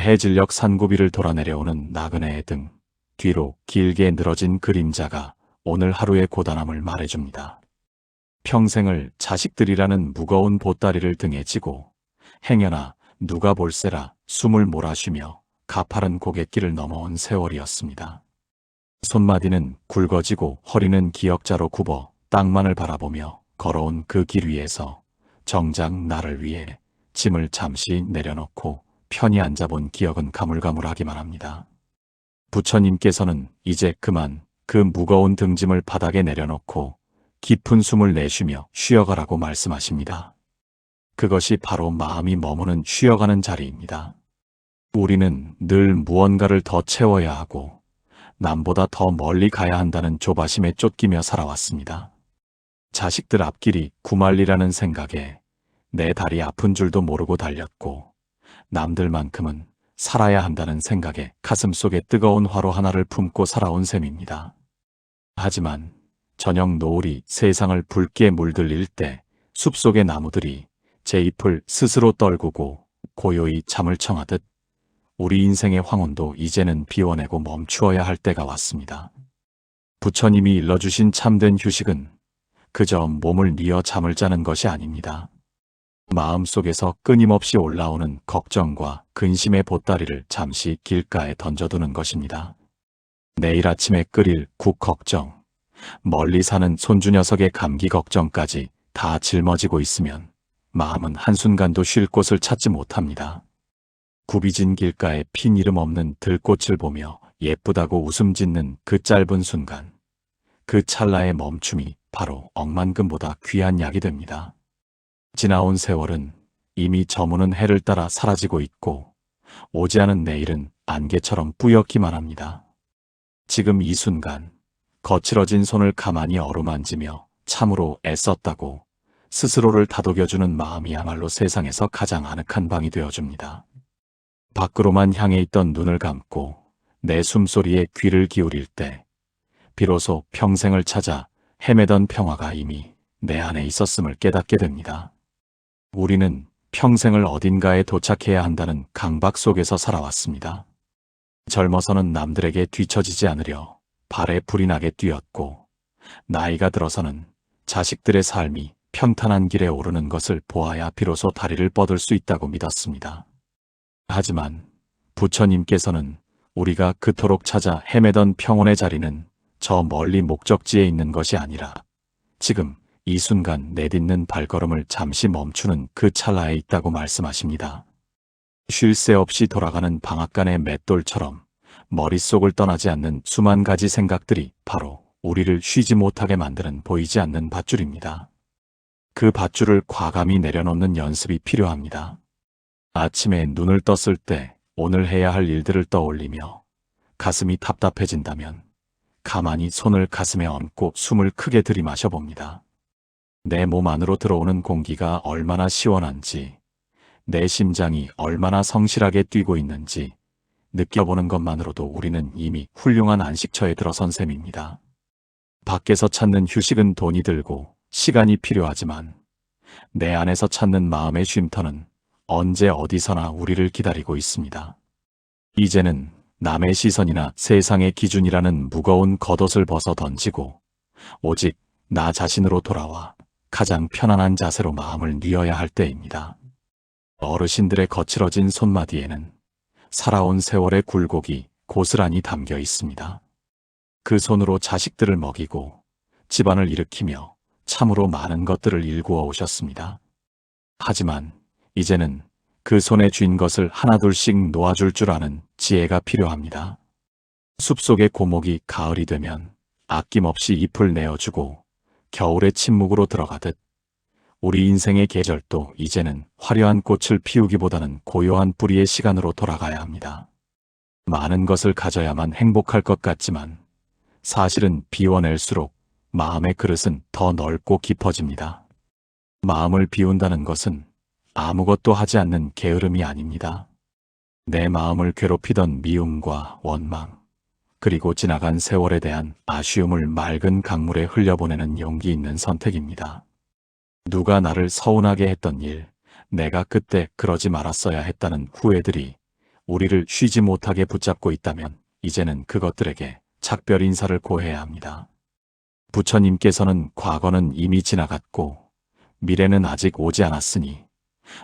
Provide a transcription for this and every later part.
해질녘 산고비를 돌아 내려오는 나그네의 등 뒤로 길게 늘어진 그림자가 오늘 하루의 고단함을 말해줍니다. 평생을 자식들이라는 무거운 보따리를 등에 지고 행여나 누가 볼세라 숨을 몰아쉬며 가파른 고갯길을 넘어온 세월이었습니다. 손마디는 굵어지고 허리는 기역자로 굽어 땅만을 바라보며 걸어온 그 길 위에서 정작 나를 위해 짐을 잠시 내려놓고 편히 앉아본 기억은 가물가물하기만 합니다. 부처님께서는 이제 그만 그 무거운 등짐을 바닥에 내려놓고 깊은 숨을 내쉬며 쉬어가라고 말씀하십니다. 그것이 바로 마음이 머무는 쉬어가는 자리입니다. 우리는 늘 무언가를 더 채워야 하고 남보다 더 멀리 가야 한다는 조바심에 쫓기며 살아왔습니다. 자식들 앞길이 구말리라는 생각에 내 다리 아픈 줄도 모르고 달렸고 남들만큼은 살아야 한다는 생각에 가슴속에 뜨거운 화로 하나를 품고 살아온 셈입니다. 하지만 저녁 노을이 세상을 붉게 물들일 때 숲속의 나무들이 제 잎을 스스로 떨구고 고요히 잠을 청하듯 우리 인생의 황혼도 이제는 비워내고 멈추어야 할 때가 왔습니다. 부처님이 일러주신 참된 휴식은 그저 몸을 뉘어 잠을 자는 것이 아닙니다. 마음속에서 끊임없이 올라오는 걱정과 근심의 보따리를 잠시 길가에 던져두는 것입니다. 내일 아침에 끓일 국 걱정, 멀리 사는 손주 녀석의 감기 걱정까지 다 짊어지고 있으면 마음은 한순간도 쉴 곳을 찾지 못합니다. 굽이진 길가에 핀 이름 없는 들꽃을 보며 예쁘다고 웃음 짓는 그 짧은 순간, 그 찰나의 멈춤이 바로 억만금보다 귀한 약이 됩니다. 지나온 세월은 이미 저무는 해를 따라 사라지고 있고 오지 않은 내일은 안개처럼 뿌옇기만 합니다. 지금 이 순간 거칠어진 손을 가만히 어루만지며 참으로 애썼다고 스스로를 다독여주는 마음이야말로 세상에서 가장 아늑한 방이 되어줍니다. 밖으로만 향해 있던 눈을 감고 내 숨소리에 귀를 기울일 때 비로소 평생을 찾아 헤매던 평화가 이미 내 안에 있었음을 깨닫게 됩니다. 우리는 평생을 어딘가에 도착해야 한다는 강박 속에서 살아왔습니다. 젊어서는 남들에게 뒤처지지 않으려 발에 불이 나게 뛰었고 나이가 들어서는 자식들의 삶이 평탄한 길에 오르는 것을 보아야 비로소 다리를 뻗을 수 있다고 믿었습니다. 하지만 부처님께서는 우리가 그토록 찾아 헤매던 평온의 자리는 저 멀리 목적지에 있는 것이 아니라 지금 이 순간 내딛는 발걸음을 잠시 멈추는 그 찰나에 있다고 말씀하십니다. 쉴 새 없이 돌아가는 방앗간의 맷돌처럼 머릿속을 떠나지 않는 수만 가지 생각들이 바로 우리를 쉬지 못하게 만드는 보이지 않는 밧줄입니다. 그 밧줄을 과감히 내려놓는 연습이 필요합니다. 아침에 눈을 떴을 때 오늘 해야 할 일들을 떠올리며 가슴이 답답해진다면 가만히 손을 가슴에 얹고 숨을 크게 들이마셔 봅니다. 내 몸 안으로 들어오는 공기가 얼마나 시원한지, 내 심장이 얼마나 성실하게 뛰고 있는지 느껴보는 것만으로도 우리는 이미 훌륭한 안식처에 들어선 셈입니다. 밖에서 찾는 휴식은 돈이 들고 시간이 필요하지만 내 안에서 찾는 마음의 쉼터는 언제 어디서나 우리를 기다리고 있습니다. 이제는 남의 시선이나 세상의 기준이라는 무거운 겉옷을 벗어 던지고 오직 나 자신으로 돌아와 가장 편안한 자세로 마음을 뉘어야 할 때입니다. 어르신들의 거칠어진 손마디에는 살아온 세월의 굴곡이 고스란히 담겨 있습니다. 그 손으로 자식들을 먹이고 집안을 일으키며 참으로 많은 것들을 일구어 오셨습니다. 하지만 이제는 그 손에 쥔 것을 하나둘씩 놓아줄 줄 아는 지혜가 필요합니다. 숲속의 고목이 가을이 되면 아낌없이 잎을 내어주고 겨울의 침묵으로 들어가듯 우리 인생의 계절도 이제는 화려한 꽃을 피우기보다는 고요한 뿌리의 시간으로 돌아가야 합니다. 많은 것을 가져야만 행복할 것 같지만 사실은 비워낼수록 마음의 그릇은 더 넓고 깊어집니다. 마음을 비운다는 것은 아무것도 하지 않는 게으름이 아닙니다. 내 마음을 괴롭히던 미움과 원망, 그리고 지나간 세월에 대한 아쉬움을 맑은 강물에 흘려보내는 용기 있는 선택입니다. 누가 나를 서운하게 했던 일, 내가 그때 그러지 말았어야 했다는 후회들이 우리를 쉬지 못하게 붙잡고 있다면 이제는 그것들에게 작별 인사를 고해야 합니다. 부처님께서는 과거는 이미 지나갔고 미래는 아직 오지 않았으니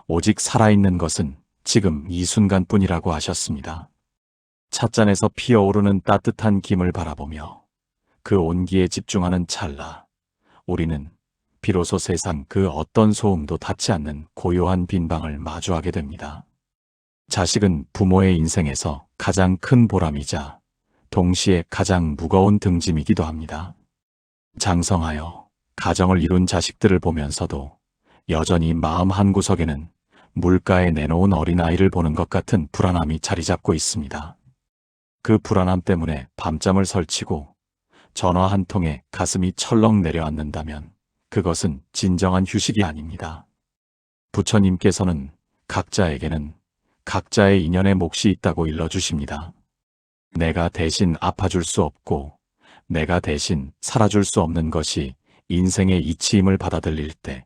오직 살아있는 것은 지금 이 순간뿐이라고 하셨습니다. 찻잔에서 피어오르는 따뜻한 김을 바라보며 그 온기에 집중하는 찰나, 우리는 비로소 세상 그 어떤 소음도 닿지 않는 고요한 빈방을 마주하게 됩니다. 자식은 부모의 인생에서 가장 큰 보람이자 동시에 가장 무거운 등짐이기도 합니다. 장성하여 가정을 이룬 자식들을 보면서도 여전히 마음 한구석에는 물가에 내놓은 어린아이를 보는 것 같은 불안함이 자리 잡고 있습니다. 그 불안함 때문에 밤잠을 설치고 전화 한 통에 가슴이 철렁 내려앉는다면 그것은 진정한 휴식이 아닙니다. 부처님께서는 각자에게는 각자의 인연의 몫이 있다고 일러주십니다. 내가 대신 아파줄 수 없고 내가 대신 살아줄 수 없는 것이 인생의 이치임을 받아들일 때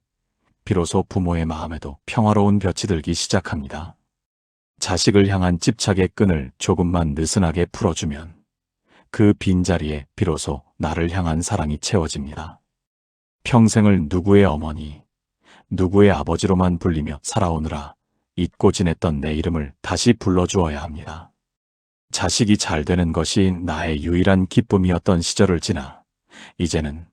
비로소 부모의 마음에도 평화로운 볕이 들기 시작합니다. 자식을 향한 집착의 끈을 조금만 느슨하게 풀어주면 그 빈자리에 비로소 나를 향한 사랑이 채워집니다. 평생을 누구의 어머니, 누구의 아버지로만 불리며 살아오느라 잊고 지냈던 내 이름을 다시 불러주어야 합니다. 자식이 잘 되는 것이 나의 유일한 기쁨이었던 시절을 지나 이제는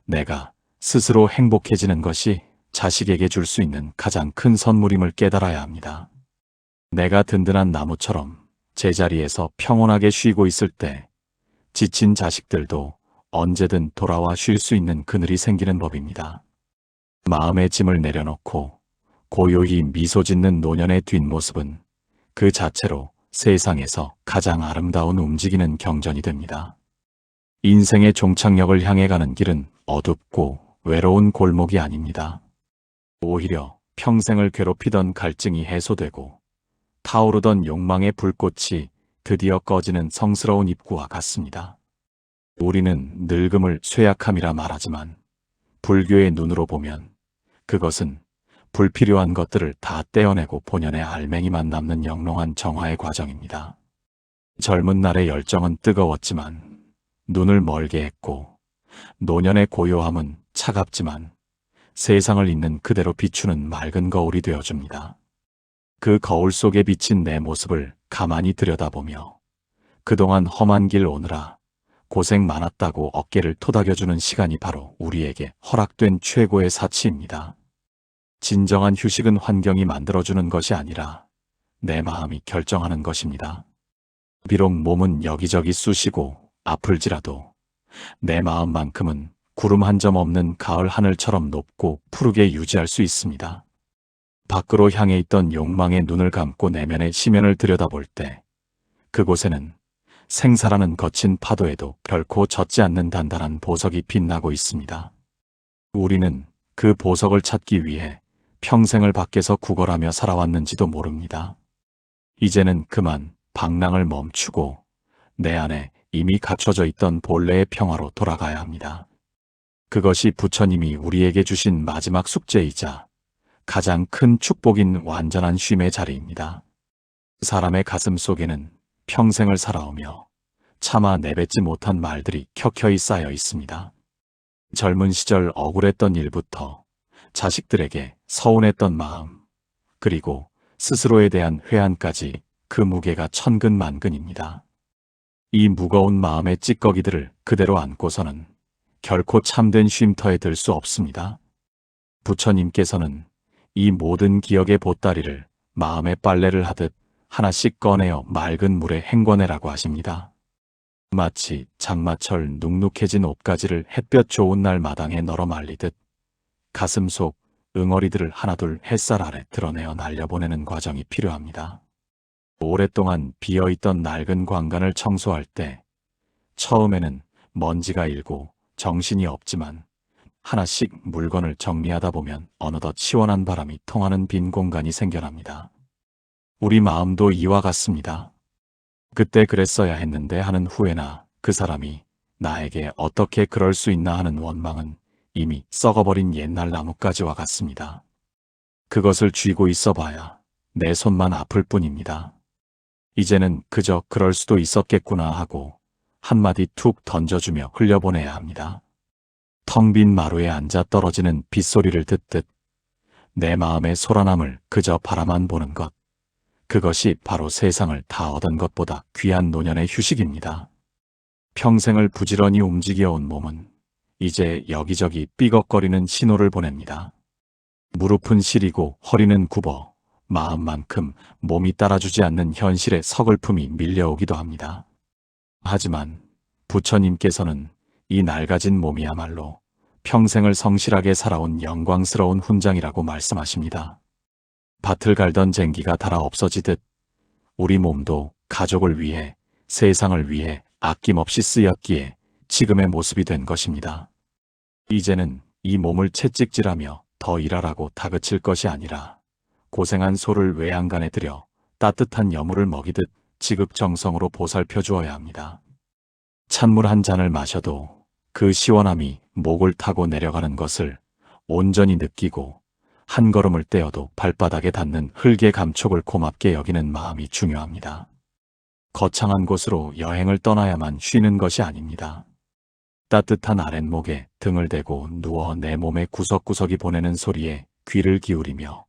내가 스스로 행복해지는 것이 자식에게 줄 수 있는 가장 큰 선물임을 깨달아야 합니다. 내가 든든한 나무처럼 제자리에서 평온하게 쉬고 있을 때 지친 자식들도 언제든 돌아와 쉴 수 있는 그늘이 생기는 법입니다. 마음의 짐을 내려놓고 고요히 미소 짓는 노년의 뒷모습은 그 자체로 세상에서 가장 아름다운 움직이는 경전이 됩니다. 인생의 종착역을 향해 가는 길은 어둡고 외로운 골목이 아닙니다. 오히려 평생을 괴롭히던 갈증이 해소되고 타오르던 욕망의 불꽃이 드디어 꺼지는 성스러운 입구와 같습니다. 우리는 늙음을 쇠약함이라 말하지만 불교의 눈으로 보면 그것은 불필요한 것들을 다 떼어내고 본연의 알맹이만 남는 영롱한 정화의 과정입니다. 젊은 날의 열정은 뜨거웠지만 눈을 멀게 했고 노년의 고요함은 차갑지만 세상을 있는 그대로 비추는 맑은 거울이 되어줍니다. 그 거울 속에 비친 내 모습을 가만히 들여다보며 그동안 험한 길 오느라 고생 많았다고 어깨를 토닥여주는 시간이 바로 우리에게 허락된 최고의 사치입니다. 진정한 휴식은 환경이 만들어주는 것이 아니라 내 마음이 결정하는 것입니다. 비록 몸은 여기저기 쑤시고 아플지라도 내 마음만큼은 구름 한 점 없는 가을 하늘처럼 높고 푸르게 유지할 수 있습니다. 밖으로 향해 있던 욕망의 눈을 감고 내면의 시면을 들여다볼 때 그곳에는 생사라는 거친 파도에도 결코 젖지 않는 단단한 보석이 빛나고 있습니다. 우리는 그 보석을 찾기 위해 평생을 밖에서 구걸하며 살아왔는지도 모릅니다. 이제는 그만 방랑을 멈추고 내 안에 이미 갖춰져 있던 본래의 평화로 돌아가야 합니다. 그것이 부처님이 우리에게 주신 마지막 숙제이자 가장 큰 축복인 완전한 쉼의 자리입니다. 사람의 가슴 속에는 평생을 살아오며 차마 내뱉지 못한 말들이 켜켜이 쌓여 있습니다. 젊은 시절 억울했던 일부터 자식들에게 서운했던 마음, 그리고 스스로에 대한 회한까지 그 무게가 천근만근입니다. 이 무거운 마음의 찌꺼기들을 그대로 안고서는 결코 참된 쉼터에 들 수 없습니다. 부처님께서는 이 모든 기억의 보따리를 마음의 빨래를 하듯 하나씩 꺼내어 맑은 물에 헹궈내라고 하십니다. 마치 장마철 눅눅해진 옷가지를 햇볕 좋은 날 마당에 널어 말리듯 가슴 속 응어리들을 하나둘 햇살 아래 드러내어 날려보내는 과정이 필요합니다. 오랫동안 비어있던 낡은 광간을 청소할 때 처음에는 먼지가 일고 정신이 없지만 하나씩 물건을 정리하다 보면 어느덧 시원한 바람이 통하는 빈 공간이 생겨납니다. 우리 마음도 이와 같습니다. 그때 그랬어야 했는데 하는 후회나 그 사람이 나에게 어떻게 그럴 수 있나 하는 원망은 이미 썩어버린 옛날 나뭇가지와 같습니다. 그것을 쥐고 있어 봐야 내 손만 아플 뿐입니다. 이제는 그저 그럴 수도 있었겠구나 하고 한마디 툭 던져주며 흘려보내야 합니다. 텅 빈 마루에 앉아 떨어지는 빗소리를 듣듯 내 마음의 소란함을 그저 바라만 보는 것, 그것이 바로 세상을 다 얻은 것보다 귀한 노년의 휴식입니다. 평생을 부지런히 움직여온 몸은 이제 여기저기 삐걱거리는 신호를 보냅니다. 무릎은 시리고 허리는 굽어 마음만큼 몸이 따라주지 않는 현실의 서글픔이 밀려오기도 합니다. 하지만 부처님께서는 이 낡아진 몸이야말로 평생을 성실하게 살아온 영광스러운 훈장이라고 말씀하십니다. 밭을 갈던 쟁기가 닳아 없어지듯 우리 몸도 가족을 위해, 세상을 위해 아낌없이 쓰였기에 지금의 모습이 된 것입니다. 이제는 이 몸을 채찍질하며 더 일하라고 다그칠 것이 아니라 고생한 소를 외양간에 들여 따뜻한 여물을 먹이듯 지극정성으로 보살펴 주어야 합니다. 찬물 한 잔을 마셔도 그 시원함이 목을 타고 내려가는 것을 온전히 느끼고 한 걸음을 떼어도 발바닥에 닿는 흙의 감촉을 고맙게 여기는 마음이 중요합니다. 거창한 곳으로 여행을 떠나야만 쉬는 것이 아닙니다. 따뜻한 아랫목에 등을 대고 누워 내 몸의 구석구석이 보내는 소리에 귀를 기울이며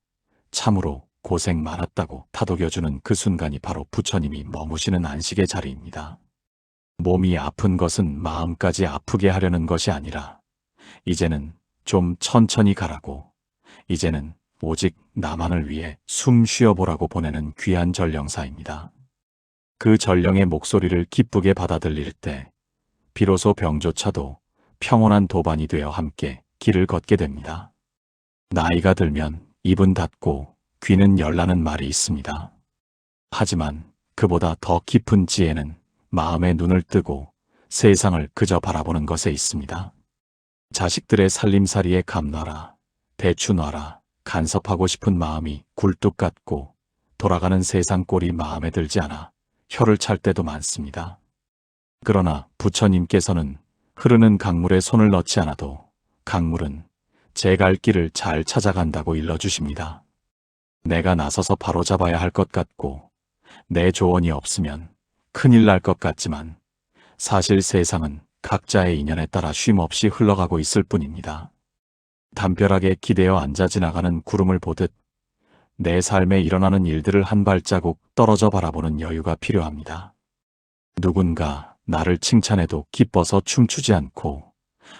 참으로 고생 많았다고 다독여주는 그 순간이 바로 부처님이 머무시는 안식의 자리입니다. 몸이 아픈 것은 마음까지 아프게 하려는 것이 아니라 이제는 좀 천천히 가라고, 이제는 오직 나만을 위해 숨 쉬어보라고 보내는 귀한 전령사입니다. 그 전령의 목소리를 기쁘게 받아들일 때 비로소 병조차도 평온한 도반이 되어 함께 길을 걷게 됩니다. 나이가 들면 입은 닫고 귀는 열라는 말이 있습니다. 하지만 그보다 더 깊은 지혜는 마음의 눈을 뜨고 세상을 그저 바라보는 것에 있습니다. 자식들의 살림살이에 감놔라, 대추 놔라, 간섭하고 싶은 마음이 굴뚝 같고 돌아가는 세상 꼴이 마음에 들지 않아 혀를 찰 때도 많습니다. 그러나 부처님께서는 흐르는 강물에 손을 넣지 않아도 강물은 제 갈 길을 잘 찾아간다고 일러주십니다. 내가 나서서 바로잡아야 할 것 같고 내 조언이 없으면 큰일 날 것 같지만 사실 세상은 각자의 인연에 따라 쉼없이 흘러가고 있을 뿐입니다. 담벼락에 기대어 앉아 지나가는 구름을 보듯 내 삶에 일어나는 일들을 한 발자국 떨어져 바라보는 여유가 필요합니다. 누군가 나를 칭찬해도 기뻐서 춤추지 않고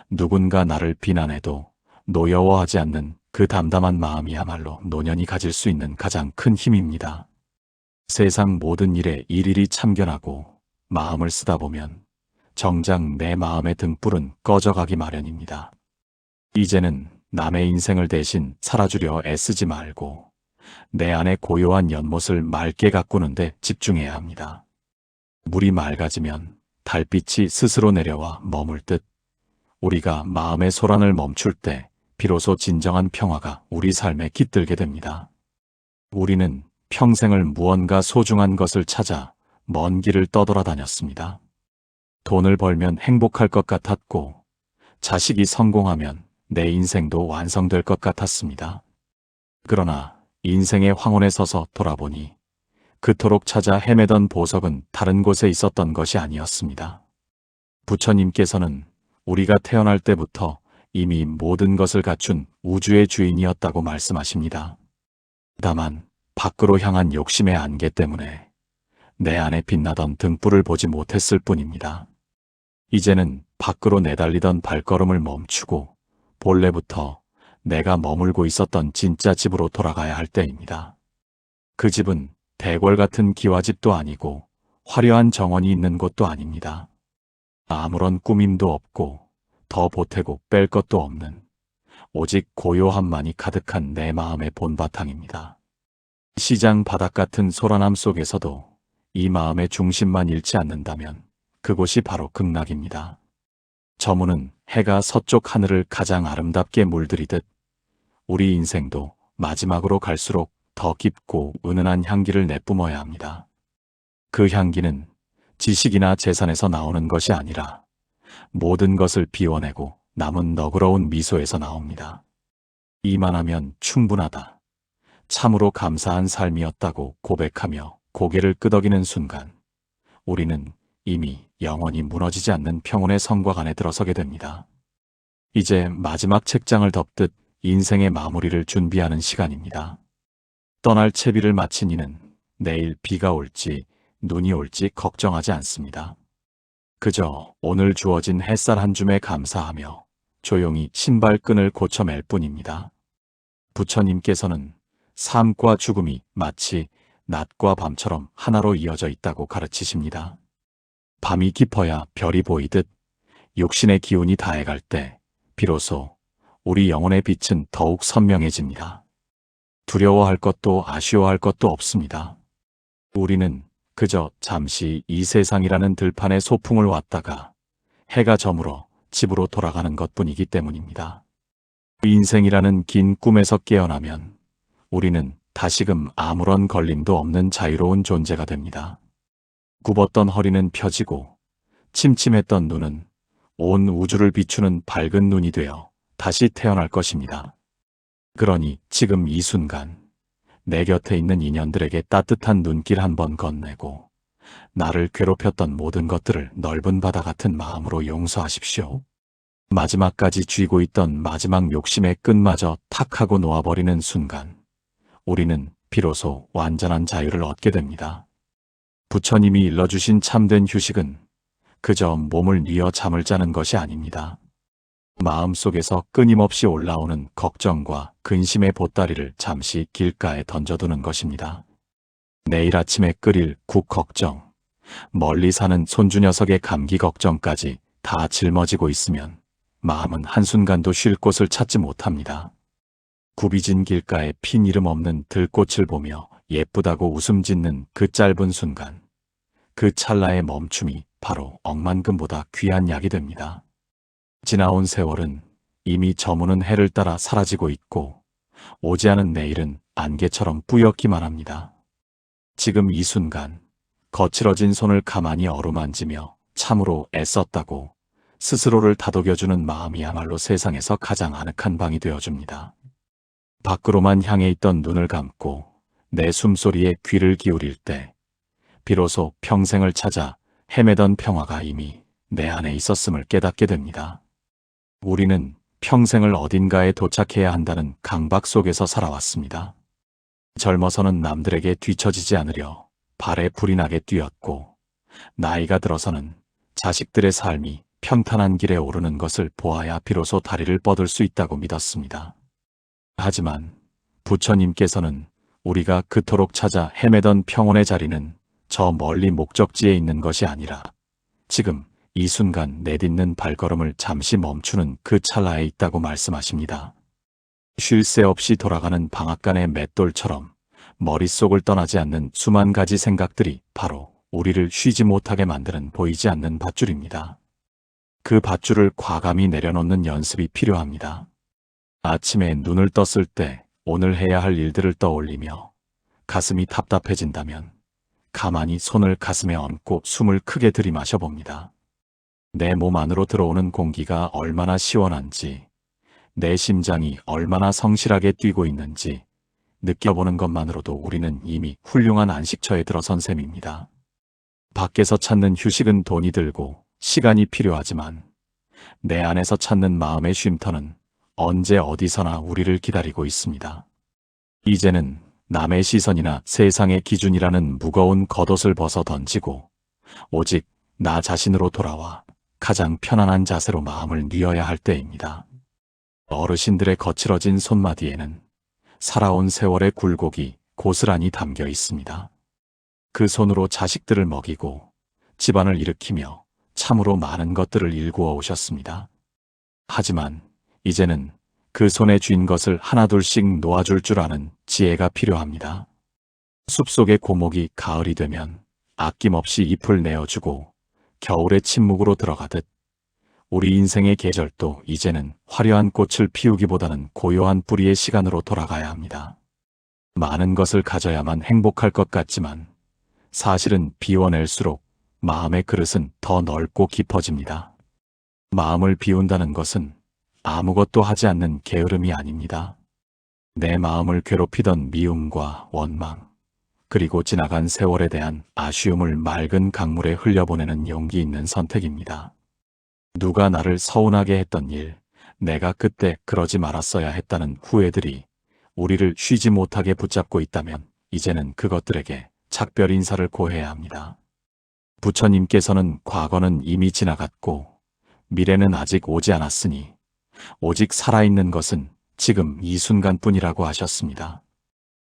누군가 나를 비난해도 노여워하지 않는 그 담담한 마음이야말로 노년이 가질 수 있는 가장 큰 힘입니다. 세상 모든 일에 일일이 참견하고 마음을 쓰다 보면 정작 내 마음의 등불은 꺼져가기 마련입니다. 이제는 남의 인생을 대신 살아주려 애쓰지 말고 내 안의 고요한 연못을 맑게 가꾸는 데 집중해야 합니다. 물이 맑아지면 달빛이 스스로 내려와 머물 듯 우리가 마음의 소란을 멈출 때 비로소 진정한 평화가 우리 삶에 깃들게 됩니다. 우리는 평생을 무언가 소중한 것을 찾아 먼 길을 떠돌아다녔습니다. 돈을 벌면 행복할 것 같았고 자식이 성공하면 내 인생도 완성될 것 같았습니다. 그러나 인생의 황혼에 서서 돌아보니 그토록 찾아 헤매던 보석은 다른 곳에 있었던 것이 아니었습니다. 부처님께서는 우리가 태어날 때부터 이미 모든 것을 갖춘 우주의 주인이었다고 말씀하십니다. 다만 밖으로 향한 욕심의 안개 때문에 내 안에 빛나던 등불을 보지 못했을 뿐입니다. 이제는 밖으로 내달리던 발걸음을 멈추고 본래부터 내가 머물고 있었던 진짜 집으로 돌아가야 할 때입니다. 그 집은 대궐 같은 기와집도 아니고 화려한 정원이 있는 곳도 아닙니다. 아무런 꾸밈도 없고 더 보태고 뺄 것도 없는 오직 고요함만이 가득한 내 마음의 본바탕입니다. 시장 바닥 같은 소란함 속에서도 이 마음의 중심만 잃지 않는다면 그곳이 바로 극락입니다. 저무는 해가 서쪽 하늘을 가장 아름답게 물들이듯 우리 인생도 마지막으로 갈수록 더 깊고 은은한 향기를 내뿜어야 합니다. 그 향기는 지식이나 재산에서 나오는 것이 아니라 모든 것을 비워내고 남은 너그러운 미소에서 나옵니다. 이만하면 충분하다. 참으로 감사한 삶이었다고 고백하며 고개를 끄덕이는 순간 우리는 이미 영원히 무너지지 않는 평온의 성곽 안에 들어서게 됩니다. 이제 마지막 책장을 덮듯 인생의 마무리를 준비하는 시간입니다. 떠날 채비를 마친 이는 내일 비가 올지 눈이 올지 걱정하지 않습니다. 그저 오늘 주어진 햇살 한 줌에 감사하며 조용히 신발끈을 고쳐맬 뿐입니다. 부처님께서는 삶과 죽음이 마치 낮과 밤처럼 하나로 이어져 있다고 가르치십니다. 밤이 깊어야 별이 보이듯 육신의 기운이 다해갈 때 비로소 우리 영혼의 빛은 더욱 선명해집니다. 두려워할 것도 아쉬워할 것도 없습니다. 우리는 그저 잠시 이 세상이라는 들판에 소풍을 왔다가 해가 저물어 집으로 돌아가는 것뿐이기 때문입니다. 인생이라는 긴 꿈에서 깨어나면 우리는 다시금 아무런 걸림도 없는 자유로운 존재가 됩니다. 굽었던 허리는 펴지고 침침했던 눈은 온 우주를 비추는 밝은 눈이 되어 다시 태어날 것입니다. 그러니 지금 이 순간 내 곁에 있는 인연들에게 따뜻한 눈길 한번 건네고 나를 괴롭혔던 모든 것들을 넓은 바다 같은 마음으로 용서하십시오. 마지막까지 쥐고 있던 마지막 욕심의 끈마저 탁 하고 놓아버리는 순간 우리는 비로소 완전한 자유를 얻게 됩니다. 부처님이 일러주신 참된 휴식은 그저 몸을 뉘어 잠을 자는 것이 아닙니다. 마음속에서 끊임없이 올라오는 걱정과 근심의 보따리를 잠시 길가에 던져두는 것입니다. 내일 아침에 끓일 국 걱정, 멀리 사는 손주 녀석의 감기 걱정까지 다 짊어지고 있으면 마음은 한순간도 쉴 곳을 찾지 못합니다. 굽이진 길가에 핀 이름 없는 들꽃을 보며 예쁘다고 웃음 짓는 그 짧은 순간, 그 찰나의 멈춤이 바로 억만금보다 귀한 약이 됩니다. 지나온 세월은 이미 저무는 해를 따라 사라지고 있고 오지 않은 내일은 안개처럼 뿌옇기만 합니다. 지금 이 순간 거칠어진 손을 가만히 어루만지며 참으로 애썼다고 스스로를 다독여주는 마음이야말로 세상에서 가장 아늑한 방이 되어줍니다. 밖으로만 향해 있던 눈을 감고 내 숨소리에 귀를 기울일 때 비로소 평생을 찾아 헤매던 평화가 이미 내 안에 있었음을 깨닫게 됩니다. 우리는 평생을 어딘가에 도착해야 한다는 강박 속에서 살아왔습니다. 젊어서는 남들에게 뒤처지지 않으려 발에 불이 나게 뛰었고 나이가 들어서는 자식들의 삶이 평탄한 길에 오르는 것을 보아야 비로소 다리를 뻗을 수 있다고 믿었습니다. 하지만 부처님께서는 우리가 그토록 찾아 헤매던 평온의 자리는 저 멀리 목적지에 있는 것이 아니라 지금 이 순간 내딛는 발걸음을 잠시 멈추는 그 찰나에 있다고 말씀하십니다. 쉴 새 없이 돌아가는 방앗간의 맷돌처럼 머릿속을 떠나지 않는 수만 가지 생각들이 바로 우리를 쉬지 못하게 만드는 보이지 않는 밧줄입니다. 그 밧줄을 과감히 내려놓는 연습이 필요합니다. 아침에 눈을 떴을 때 오늘 해야 할 일들을 떠올리며 가슴이 답답해진다면 가만히 손을 가슴에 얹고 숨을 크게 들이마셔 봅니다. 내 몸 안으로 들어오는 공기가 얼마나 시원한지, 내 심장이 얼마나 성실하게 뛰고 있는지 느껴보는 것만으로도 우리는 이미 훌륭한 안식처에 들어선 셈입니다. 밖에서 찾는 휴식은 돈이 들고 시간이 필요하지만 내 안에서 찾는 마음의 쉼터는 언제 어디서나 우리를 기다리고 있습니다. 이제는 남의 시선이나 세상의 기준이라는 무거운 겉옷을 벗어 던지고 오직 나 자신으로 돌아와 가장 편안한 자세로 마음을 뉘어야 할 때입니다. 어르신들의 거칠어진 손마디에는 살아온 세월의 굴곡이 고스란히 담겨 있습니다. 그 손으로 자식들을 먹이고 집안을 일으키며 참으로 많은 것들을 일구어 오셨습니다. 하지만 이제는 그 손에 쥔 것을 하나둘씩 놓아줄 줄 아는 지혜가 필요합니다. 숲속의 고목이 가을이 되면 아낌없이 잎을 내어주고 겨울의 침묵으로 들어가듯 우리 인생의 계절도 이제는 화려한 꽃을 피우기보다는 고요한 뿌리의 시간으로 돌아가야 합니다. 많은 것을 가져야만 행복할 것 같지만 사실은 비워낼수록 마음의 그릇은 더 넓고 깊어집니다. 마음을 비운다는 것은 아무것도 하지 않는 게으름이 아닙니다. 내 마음을 괴롭히던 미움과 원망, 그리고 지나간 세월에 대한 아쉬움을 맑은 강물에 흘려보내는 용기 있는 선택입니다. 누가 나를 서운하게 했던 일, 내가 그때 그러지 말았어야 했다는 후회들이 우리를 쉬지 못하게 붙잡고 있다면 이제는 그것들에게 작별 인사를 고해야 합니다. 부처님께서는 과거는 이미 지나갔고 미래는 아직 오지 않았으니 오직 살아있는 것은 지금 이 순간뿐이라고 하셨습니다.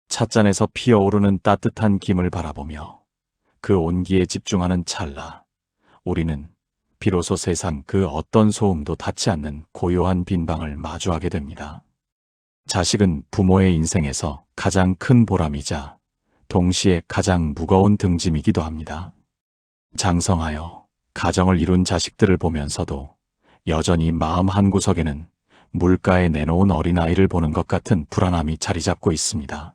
찻잔에서 피어오르는 따뜻한 김을 바라보며 그 온기에 집중하는 찰나, 우리는 비로소 세상 그 어떤 소음도 닿지 않는 고요한 빈방을 마주하게 됩니다. 자식은 부모의 인생에서 가장 큰 보람이자 동시에 가장 무거운 등짐이기도 합니다. 장성하여 가정을 이룬 자식들을 보면서도 여전히 마음 한구석에는 물가에 내놓은 어린아이를 보는 것 같은 불안함이 자리 잡고 있습니다.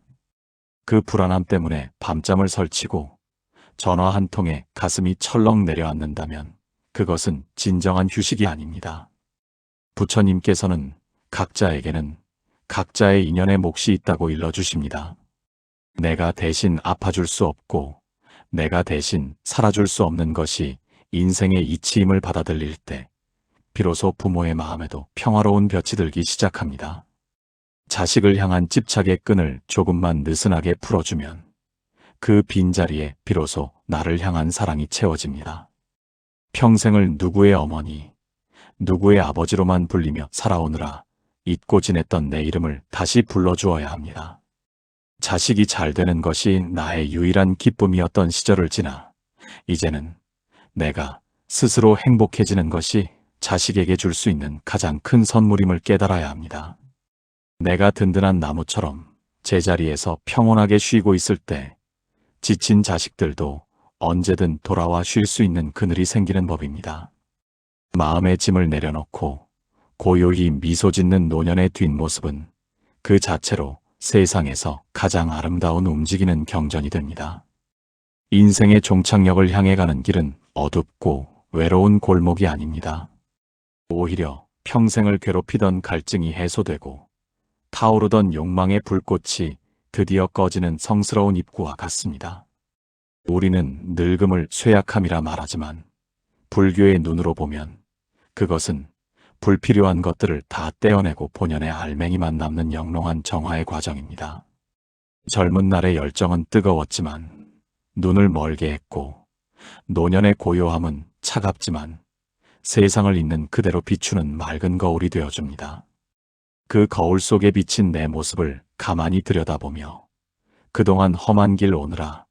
그 불안함 때문에 밤잠을 설치고 전화 한 통에 가슴이 철렁 내려앉는다면 그것은 진정한 휴식이 아닙니다. 부처님께서는 각자에게는 각자의 인연의 몫이 있다고 일러주십니다. 내가 대신 아파줄 수 없고 내가 대신 살아줄 수 없는 것이 인생의 이치임을 받아들일 때 비로소 부모의 마음에도 평화로운 볕이 들기 시작합니다. 자식을 향한 집착의 끈을 조금만 느슨하게 풀어주면 그 빈자리에 비로소 나를 향한 사랑이 채워집니다. 평생을 누구의 어머니, 누구의 아버지로만 불리며 살아오느라 잊고 지냈던 내 이름을 다시 불러주어야 합니다. 자식이 잘 되는 것이 나의 유일한 기쁨이었던 시절을 지나 이제는 내가 스스로 행복해지는 것이 자식에게 줄 수 있는 가장 큰 선물임을 깨달아야 합니다. 내가 든든한 나무처럼 제자리에서 평온하게 쉬고 있을 때 지친 자식들도 언제든 돌아와 쉴 수 있는 그늘이 생기는 법입니다. 마음의 짐을 내려놓고 고요히 미소 짓는 노년의 뒷모습은 그 자체로 세상에서 가장 아름다운 움직이는 경전이 됩니다. 인생의 종착역을 향해 가는 길은 어둡고 외로운 골목이 아닙니다. 오히려 평생을 괴롭히던 갈증이 해소되고 타오르던 욕망의 불꽃이 드디어 꺼지는 성스러운 입구와 같습니다. 우리는 늙음을 쇠약함이라 말하지만 불교의 눈으로 보면 그것은 불필요한 것들을 다 떼어내고 본연의 알맹이만 남는 영롱한 정화의 과정입니다. 젊은 날의 열정은 뜨거웠지만 눈을 멀게 했고 노년의 고요함은 차갑지만 세상을 있는 그대로 비추는 맑은 거울이 되어줍니다. 그 거울 속에 비친 내 모습을 가만히 들여다보며 그동안 험한 길 오느라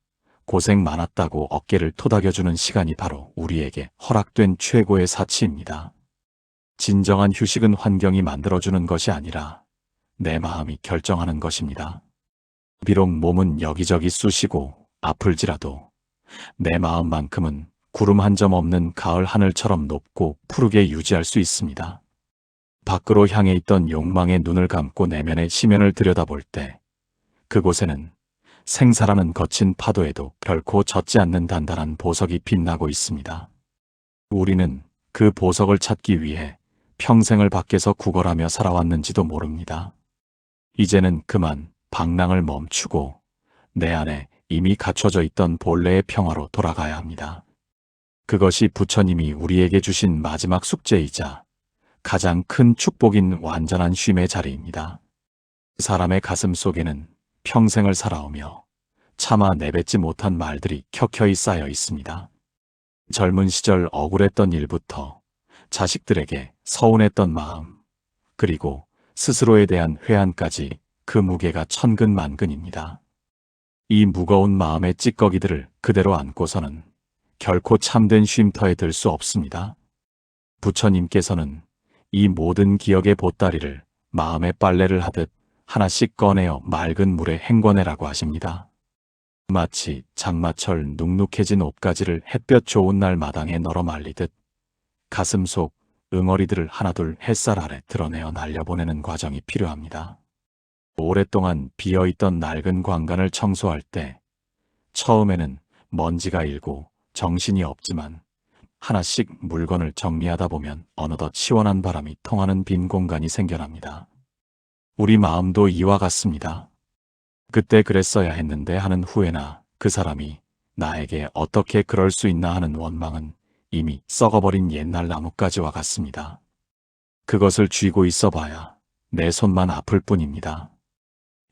고생 많았다고 어깨를 토닥여주는 시간이 바로 우리에게 허락된 최고의 사치입니다. 진정한 휴식은 환경이 만들어주는 것이 아니라 내 마음이 결정하는 것입니다. 비록 몸은 여기저기 쑤시고 아플지라도 내 마음만큼은 구름 한 점 없는 가을 하늘처럼 높고 푸르게 유지할 수 있습니다. 밖으로 향해 있던 욕망의 눈을 감고 내면의 심연을 들여다볼 때 그곳에는 생사라는 거친 파도에도 결코 젖지 않는 단단한 보석이 빛나고 있습니다. 우리는 그 보석을 찾기 위해 평생을 밖에서 구걸하며 살아왔는지도 모릅니다. 이제는 그만 방랑을 멈추고 내 안에 이미 갖춰져 있던 본래의 평화로 돌아가야 합니다. 그것이 부처님이 우리에게 주신 마지막 숙제이자 가장 큰 축복인 완전한 쉼의 자리입니다. 사람의 가슴 속에는 평생을 살아오며 차마 내뱉지 못한 말들이 켜켜이 쌓여 있습니다. 젊은 시절 억울했던 일부터 자식들에게 서운했던 마음, 그리고 스스로에 대한 회한까지 그 무게가 천근만근입니다. 이 무거운 마음의 찌꺼기들을 그대로 안고서는 결코 참된 쉼터에 들 수 없습니다. 부처님께서는 이 모든 기억의 보따리를 마음의 빨래를 하듯 하나씩 꺼내어 맑은 물에 헹궈내라고 하십니다. 마치 장마철 눅눅해진 옷가지를 햇볕 좋은 날 마당에 널어 말리듯 가슴 속 응어리들을 하나둘 햇살 아래 드러내어 날려보내는 과정이 필요합니다. 오랫동안 비어있던 낡은 광간을 청소할 때 처음에는 먼지가 일고 정신이 없지만 하나씩 물건을 정리하다 보면 어느덧 시원한 바람이 통하는 빈 공간이 생겨납니다. 우리 마음도 이와 같습니다. 그때 그랬어야 했는데 하는 후회나 그 사람이 나에게 어떻게 그럴 수 있나 하는 원망은 이미 썩어버린 옛날 나뭇가지와 같습니다. 그것을 쥐고 있어 봐야 내 손만 아플 뿐입니다.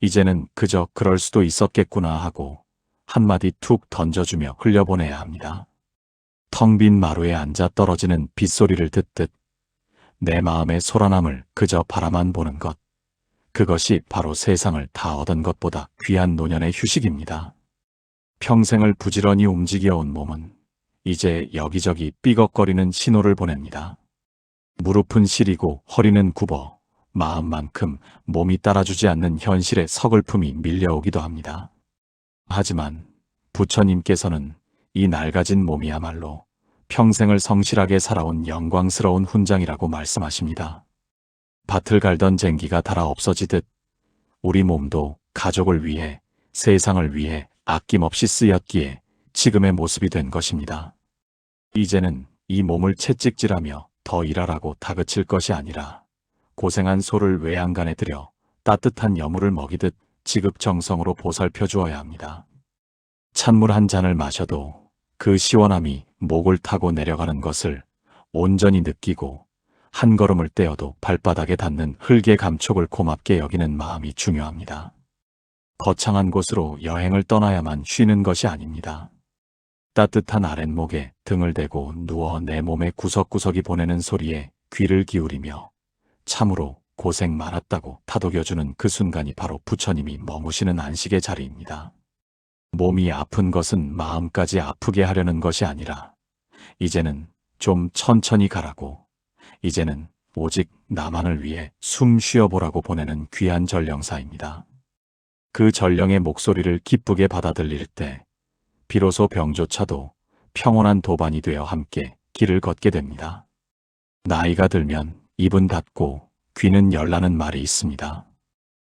이제는 그저 그럴 수도 있었겠구나 하고 한마디 툭 던져주며 흘려보내야 합니다. 텅 빈 마루에 앉아 떨어지는 빗소리를 듣듯 내 마음의 소란함을 그저 바라만 보는 것, 그것이 바로 세상을 다 얻은 것보다 귀한 노년의 휴식입니다. 평생을 부지런히 움직여온 몸은 이제 여기저기 삐걱거리는 신호를 보냅니다. 무릎은 시리고 허리는 굽어 마음만큼 몸이 따라주지 않는 현실의 서글픔이 밀려오기도 합니다. 하지만 부처님께서는 이 낡아진 몸이야말로 평생을 성실하게 살아온 영광스러운 훈장이라고 말씀하십니다. 밭을 갈던 쟁기가 닳아 없어지듯 우리 몸도 가족을 위해, 세상을 위해 아낌없이 쓰였기에 지금의 모습이 된 것입니다. 이제는 이 몸을 채찍질하며 더 일하라고 다그칠 것이 아니라 고생한 소를 외양간에 들여 따뜻한 여물을 먹이듯 지극정성으로 보살펴 주어야 합니다. 찬물 한 잔을 마셔도 그 시원함이 목을 타고 내려가는 것을 온전히 느끼고 한 걸음을 떼어도 발바닥에 닿는 흙의 감촉을 고맙게 여기는 마음이 중요합니다. 거창한 곳으로 여행을 떠나야만 쉬는 것이 아닙니다. 따뜻한 아랫목에 등을 대고 누워 내 몸의 구석구석이 보내는 소리에 귀를 기울이며 참으로 고생 많았다고 다독여주는 그 순간이 바로 부처님이 머무시는 안식의 자리입니다. 몸이 아픈 것은 마음까지 아프게 하려는 것이 아니라 이제는 좀 천천히 가라고, 이제는 오직 나만을 위해 숨 쉬어보라고 보내는 귀한 전령사입니다. 그 전령의 목소리를 기쁘게 받아들일 때 비로소 병조차도 평온한 도반이 되어 함께 길을 걷게 됩니다. 나이가 들면 입은 닫고 귀는 열라는 말이 있습니다.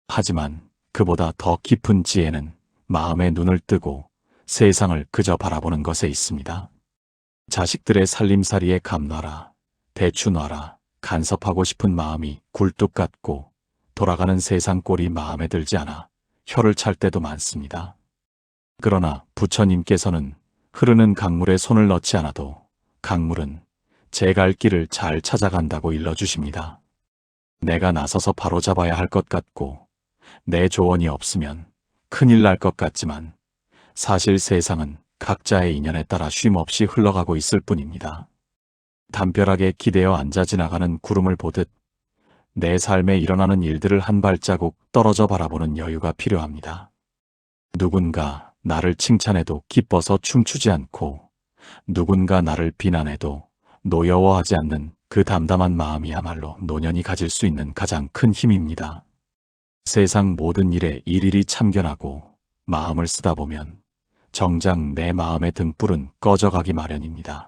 하지만 그보다 더 깊은 지혜는 마음의 눈을 뜨고 세상을 그저 바라보는 것에 있습니다. 자식들의 살림살이에 감놔라, 대추 놔라, 간섭하고 싶은 마음이 굴뚝 같고 돌아가는 세상 꼴이 마음에 들지 않아 혀를 찰 때도 많습니다. 그러나 부처님께서는 흐르는 강물에 손을 넣지 않아도 강물은 제 갈 길을 잘 찾아간다고 일러주십니다. 내가 나서서 바로잡아야 할 것 같고 내 조언이 없으면 큰일 날 것 같지만 사실 세상은 각자의 인연에 따라 쉼없이 흘러가고 있을 뿐입니다. 담벼락에 기대어 앉아 지나가는 구름을 보듯 내 삶에 일어나는 일들을 한 발자국 떨어져 바라보는 여유가 필요합니다. 누군가 나를 칭찬해도 기뻐서 춤추지 않고 누군가 나를 비난해도 노여워하지 않는 그 담담한 마음이야말로 노년이 가질 수 있는 가장 큰 힘입니다. 세상 모든 일에 일일이 참견하고 마음을 쓰다 보면 정작 내 마음의 등불은 꺼져가기 마련입니다.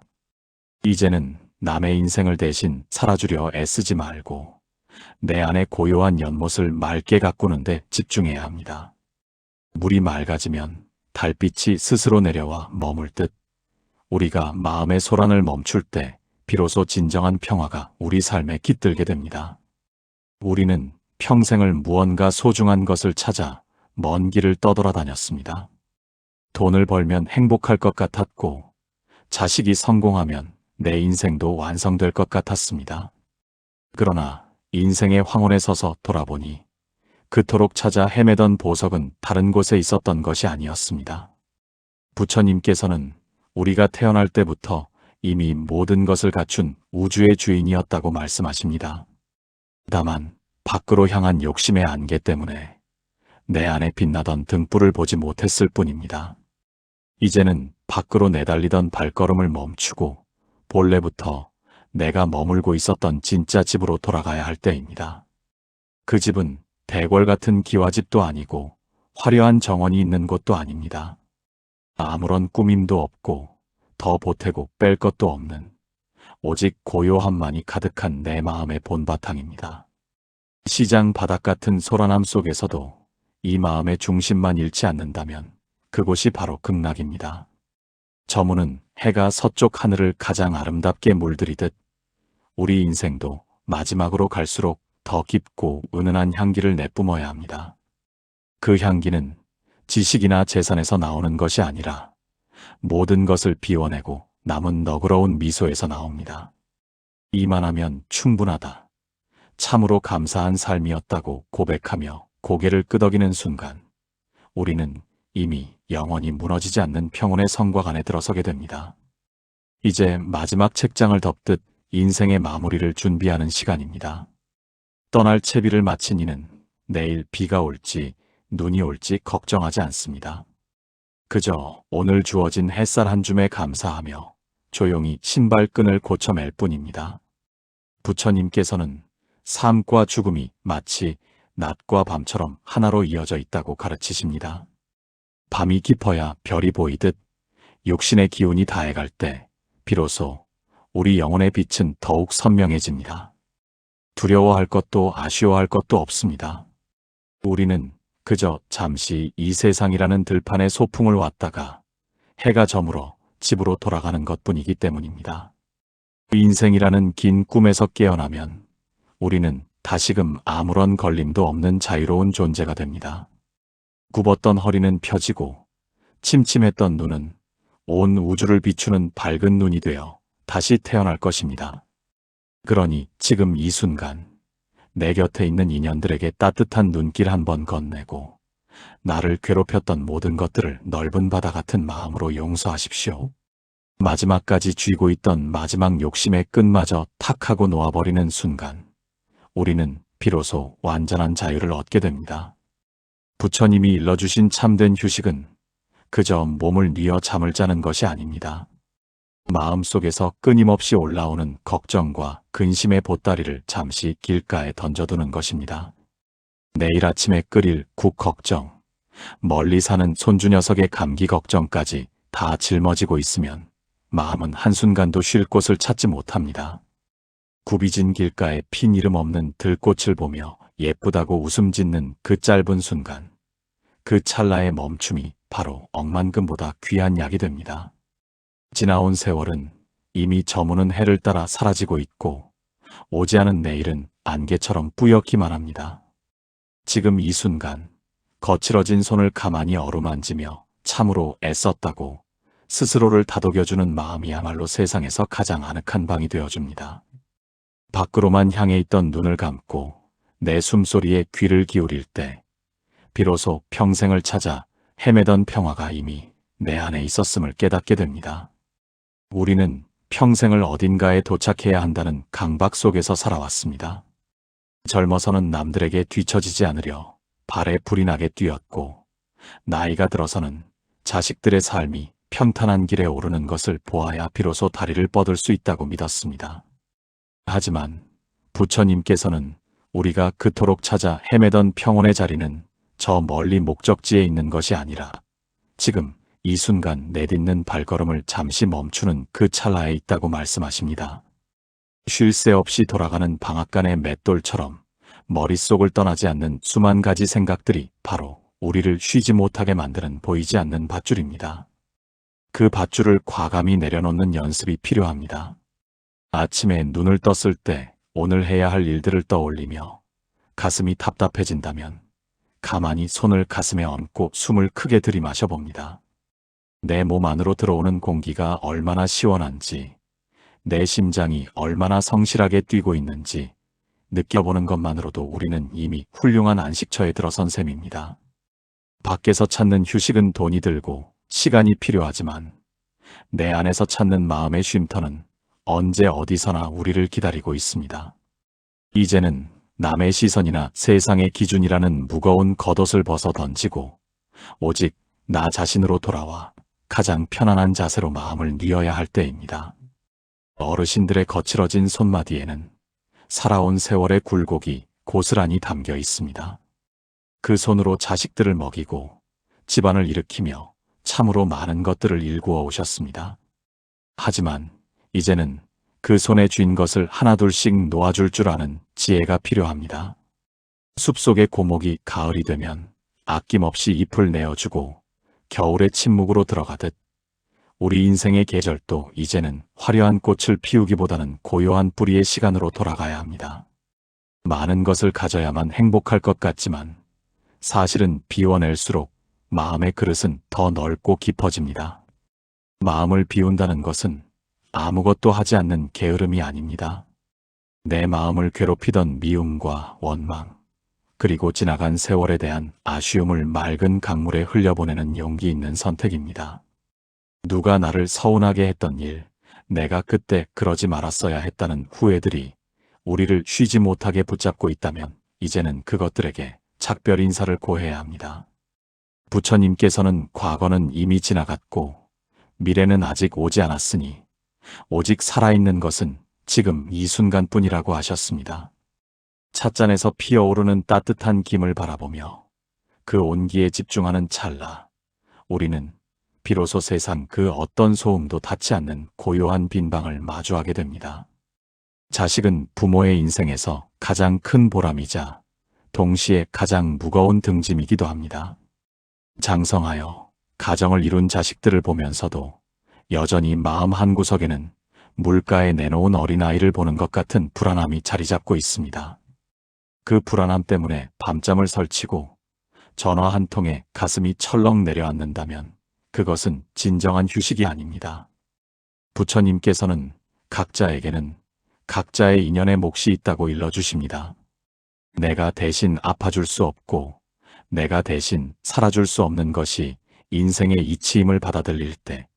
이제는 남의 인생을 대신 살아주려 애쓰지 말고 내 안의 고요한 연못을 맑게 가꾸는 데 집중해야 합니다. 물이 맑아지면 달빛이 스스로 내려와 머물 듯 우리가 마음의 소란을 멈출 때 비로소 진정한 평화가 우리 삶에 깃들게 됩니다. 우리는 평생을 무언가 소중한 것을 찾아 먼 길을 떠돌아다녔습니다. 돈을 벌면 행복할 것 같았고 자식이 성공하면 내 인생도 완성될 것 같았습니다. 그러나 인생의 황혼에 서서 돌아보니 그토록 찾아 헤매던 보석은 다른 곳에 있었던 것이 아니었습니다. 부처님께서는 우리가 태어날 때부터 이미 모든 것을 갖춘 우주의 주인이었다고 말씀하십니다. 다만 밖으로 향한 욕심의 안개 때문에 내 안에 빛나던 등불을 보지 못했을 뿐입니다. 이제는 밖으로 내달리던 발걸음을 멈추고 본래부터 내가 머물고 있었던 진짜 집으로 돌아가야 할 때입니다. 그 집은 대궐 같은 기와집도 아니고 화려한 정원이 있는 곳도 아닙니다. 아무런 꾸밈도 없고 더 보태고 뺄 것도 없는 오직 고요함만이 가득한 내 마음의 본바탕입니다. 시장 바닥 같은 소란함 속에서도 이 마음의 중심만 잃지 않는다면 그곳이 바로 극락입니다. 저문은 해가 서쪽 하늘을 가장 아름답게 물들이듯 우리 인생도 마지막으로 갈수록 더 깊고 은은한 향기를 내뿜어야 합니다. 그 향기는 지식이나 재산에서 나오는 것이 아니라 모든 것을 비워내고 남은 너그러운 미소에서 나옵니다. 이만하면 충분하다. 참으로 감사한 삶이었다고 고백하며 고개를 끄덕이는 순간 우리는 이미 영원히 무너지지 않는 평온의 성곽 안에 들어서게 됩니다. 이제 마지막 책장을 덮듯 인생의 마무리를 준비하는 시간입니다. 떠날 채비를 마친 이는 내일 비가 올지 눈이 올지 걱정하지 않습니다. 그저 오늘 주어진 햇살 한 줌에 감사하며 조용히 신발끈을 고쳐맬 뿐입니다. 부처님께서는 삶과 죽음이 마치 낮과 밤처럼 하나로 이어져 있다고 가르치십니다. 밤이 깊어야 별이 보이듯 육신의 기운이 다해갈 때 비로소 우리 영혼의 빛은 더욱 선명해집니다. 두려워할 것도 아쉬워할 것도 없습니다. 우리는 그저 잠시 이 세상이라는 들판에 소풍을 왔다가 해가 저물어 집으로 돌아가는 것뿐이기 때문입니다. 인생이라는 긴 꿈에서 깨어나면 우리는 다시금 아무런 걸림도 없는 자유로운 존재가 됩니다. 굽었던 허리는 펴지고 침침했던 눈은 온 우주를 비추는 밝은 눈이 되어 다시 태어날 것입니다. 그러니 지금 이 순간 내 곁에 있는 인연들에게 따뜻한 눈길 한번 건네고 나를 괴롭혔던 모든 것들을 넓은 바다 같은 마음으로 용서하십시오. 마지막까지 쥐고 있던 마지막 욕심의 끈마저 탁 하고 놓아버리는 순간 우리는 비로소 완전한 자유를 얻게 됩니다. 부처님이 일러주신 참된 휴식은 그저 몸을 뉘어 잠을 자는 것이 아닙니다. 마음속에서 끊임없이 올라오는 걱정과 근심의 보따리를 잠시 길가에 던져두는 것입니다. 내일 아침에 끓일 국 걱정, 멀리 사는 손주 녀석의 감기 걱정까지 다 짊어지고 있으면 마음은 한순간도 쉴 곳을 찾지 못합니다. 굽이진 길가에 핀 이름 없는 들꽃을 보며 예쁘다고 웃음 짓는 그 짧은 순간, 그 찰나의 멈춤이 바로 억만금보다 귀한 약이 됩니다. 지나온 세월은 이미 저무는 해를 따라 사라지고 있고 오지 않은 내일은 안개처럼 뿌옇기만 합니다. 지금 이 순간 거칠어진 손을 가만히 어루만지며 참으로 애썼다고 스스로를 다독여주는 마음이야말로 세상에서 가장 아늑한 방이 되어줍니다. 밖으로만 향해 있던 눈을 감고 내 숨소리에 귀를 기울일 때 비로소 평생을 찾아 헤매던 평화가 이미 내 안에 있었음을 깨닫게 됩니다. 우리는 평생을 어딘가에 도착해야 한다는 강박 속에서 살아왔습니다. 젊어서는 남들에게 뒤처지지 않으려 발에 불이 나게 뛰었고 나이가 들어서는 자식들의 삶이 평탄한 길에 오르는 것을 보아야 비로소 다리를 뻗을 수 있다고 믿었습니다. 하지만 부처님께서는 우리가 그토록 찾아 헤매던 평온의 자리는 저 멀리 목적지에 있는 것이 아니라 지금 이 순간 내딛는 발걸음을 잠시 멈추는 그 찰나에 있다고 말씀하십니다. 쉴 새 없이 돌아가는 방앗간의 맷돌처럼 머릿속을 떠나지 않는 수만 가지 생각들이 바로 우리를 쉬지 못하게 만드는 보이지 않는 밧줄입니다. 그 밧줄을 과감히 내려놓는 연습이 필요합니다. 아침에 눈을 떴을 때 오늘 해야 할 일들을 떠올리며 가슴이 답답해진다면 가만히 손을 가슴에 얹고 숨을 크게 들이마셔 봅니다. 내 몸 안으로 들어오는 공기가 얼마나 시원한지, 내 심장이 얼마나 성실하게 뛰고 있는지 느껴보는 것만으로도 우리는 이미 훌륭한 안식처에 들어선 셈입니다. 밖에서 찾는 휴식은 돈이 들고 시간이 필요하지만 내 안에서 찾는 마음의 쉼터는 언제 어디서나 우리를 기다리고 있습니다. 이제는 남의 시선이나 세상의 기준이라는 무거운 겉옷을 벗어 던지고 오직 나 자신으로 돌아와 가장 편안한 자세로 마음을 뉘어야 할 때입니다. 어르신들의 거칠어진 손마디에는 살아온 세월의 굴곡이 고스란히 담겨 있습니다. 그 손으로 자식들을 먹이고 집안을 일으키며 참으로 많은 것들을 일구어 오셨습니다. 하지만 이제는 그 손에 쥔 것을 하나둘씩 놓아줄 줄 아는 지혜가 필요합니다. 숲속의 고목이 가을이 되면 아낌없이 잎을 내어주고 겨울의 침묵으로 들어가듯 우리 인생의 계절도 이제는 화려한 꽃을 피우기보다는 고요한 뿌리의 시간으로 돌아가야 합니다. 많은 것을 가져야만 행복할 것 같지만 사실은 비워낼수록 마음의 그릇은 더 넓고 깊어집니다. 마음을 비운다는 것은 아무것도 하지 않는 게으름이 아닙니다. 내 마음을 괴롭히던 미움과 원망, 그리고 지나간 세월에 대한 아쉬움을 맑은 강물에 흘려보내는 용기 있는 선택입니다. 누가 나를 서운하게 했던 일, 내가 그때 그러지 말았어야 했다는 후회들이 우리를 쉬지 못하게 붙잡고 있다면 이제는 그것들에게 작별 인사를 고해야 합니다. 부처님께서는 과거는 이미 지나갔고 미래는 아직 오지 않았으니 오직 살아있는 것은 지금 이 순간뿐이라고 하셨습니다. 찻잔에서 피어오르는 따뜻한 김을 바라보며 그 온기에 집중하는 찰나, 우리는 비로소 세상 그 어떤 소음도 닿지 않는 고요한 빈방을 마주하게 됩니다. 자식은 부모의 인생에서 가장 큰 보람이자 동시에 가장 무거운 등짐이기도 합니다. 장성하여 가정을 이룬 자식들을 보면서도 여전히 마음 한구석에는 물가에 내놓은 어린아이를 보는 것 같은 불안함이 자리 잡고 있습니다. 그 불안함 때문에 밤잠을 설치고 전화 한 통에 가슴이 철렁 내려앉는다면 그것은 진정한 휴식이 아닙니다. 부처님께서는 각자에게는 각자의 인연의 몫이 있다고 일러주십니다. 내가 대신 아파줄 수 없고 내가 대신 살아줄 수 없는 것이 인생의 이치임을 받아들일 때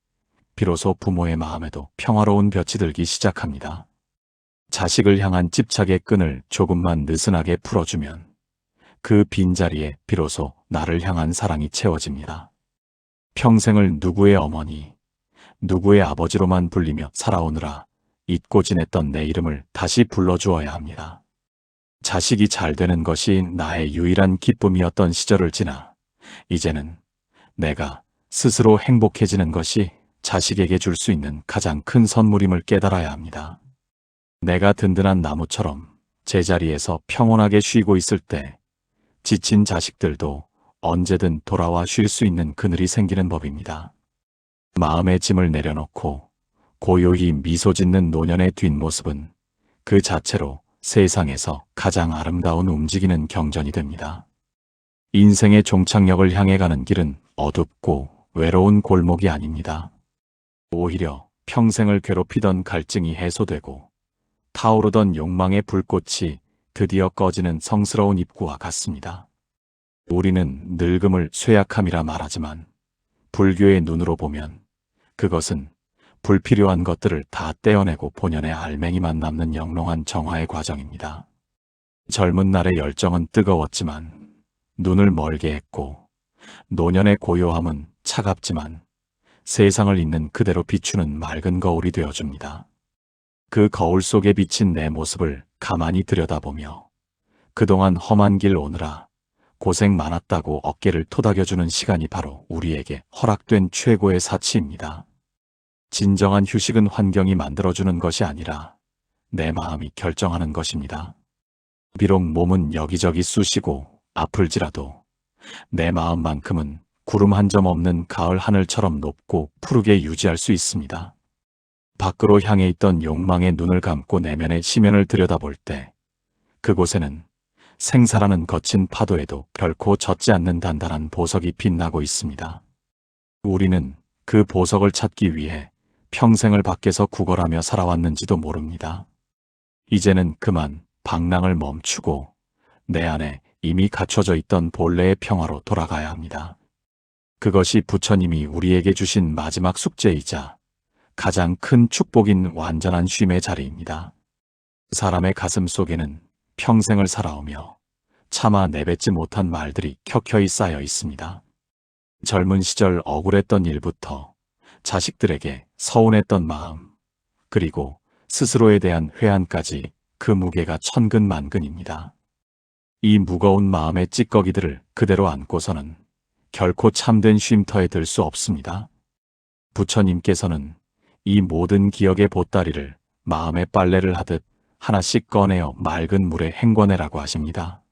비로소 부모의 마음에도 평화로운 볕이 들기 시작합니다. 자식을 향한 집착의 끈을 조금만 느슨하게 풀어주면 그 빈자리에 비로소 나를 향한 사랑이 채워집니다. 평생을 누구의 어머니, 누구의 아버지로만 불리며 살아오느라 잊고 지냈던 내 이름을 다시 불러주어야 합니다. 자식이 잘 되는 것이 나의 유일한 기쁨이었던 시절을 지나 이제는 내가 스스로 행복해지는 것이 자식에게 줄 수 있는 가장 큰 선물임을 깨달아야 합니다. 내가 든든한 나무처럼 제자리에서 평온하게 쉬고 있을 때 지친 자식들도 언제든 돌아와 쉴 수 있는 그늘이 생기는 법입니다. 마음의 짐을 내려놓고 고요히 미소 짓는 노년의 뒷모습은 그 자체로 세상에서 가장 아름다운 움직이는 경전이 됩니다. 인생의 종착역을 향해 가는 길은 어둡고 외로운 골목이 아닙니다. 오히려 평생을 괴롭히던 갈증이 해소되고 타오르던 욕망의 불꽃이 드디어 꺼지는 성스러운 입구와 같습니다. 우리는 늙음을 쇠약함이라 말하지만 불교의 눈으로 보면 그것은 불필요한 것들을 다 떼어내고 본연의 알맹이만 남는 영롱한 정화의 과정입니다. 젊은 날의 열정은 뜨거웠지만 눈을 멀게 했고 노년의 고요함은 차갑지만 세상을 있는 그대로 비추는 맑은 거울이 되어줍니다. 그 거울 속에 비친 내 모습을 가만히 들여다보며 그동안 험한 길 오느라 고생 많았다고 어깨를 토닥여주는 시간이 바로 우리에게 허락된 최고의 사치입니다. 진정한 휴식은 환경이 만들어주는 것이 아니라 내 마음이 결정하는 것입니다. 비록 몸은 여기저기 쑤시고 아플지라도 내 마음만큼은 구름 한 점 없는 가을 하늘처럼 높고 푸르게 유지할 수 있습니다. 밖으로 향해 있던 욕망의 눈을 감고 내면의 심연을 들여다볼 때 그곳에는 생사라는 거친 파도에도 결코 젖지 않는 단단한 보석이 빛나고 있습니다. 우리는 그 보석을 찾기 위해 평생을 밖에서 구걸하며 살아왔는지도 모릅니다. 이제는 그만 방랑을 멈추고 내 안에 이미 갖춰져 있던 본래의 평화로 돌아가야 합니다. 그것이 부처님이 우리에게 주신 마지막 숙제이자 가장 큰 축복인 완전한 쉼의 자리입니다. 사람의 가슴 속에는 평생을 살아오며 차마 내뱉지 못한 말들이 켜켜이 쌓여 있습니다. 젊은 시절 억울했던 일부터 자식들에게 서운했던 마음, 그리고 스스로에 대한 회한까지 그 무게가 천근만근입니다. 이 무거운 마음의 찌꺼기들을 그대로 안고서는 결코 참된 쉼터에 들 수 없습니다. 부처님께서는 이 모든 기억의 보따리를 마음의 빨래를 하듯 하나씩 꺼내어 맑은 물에 헹궈내라고 하십니다.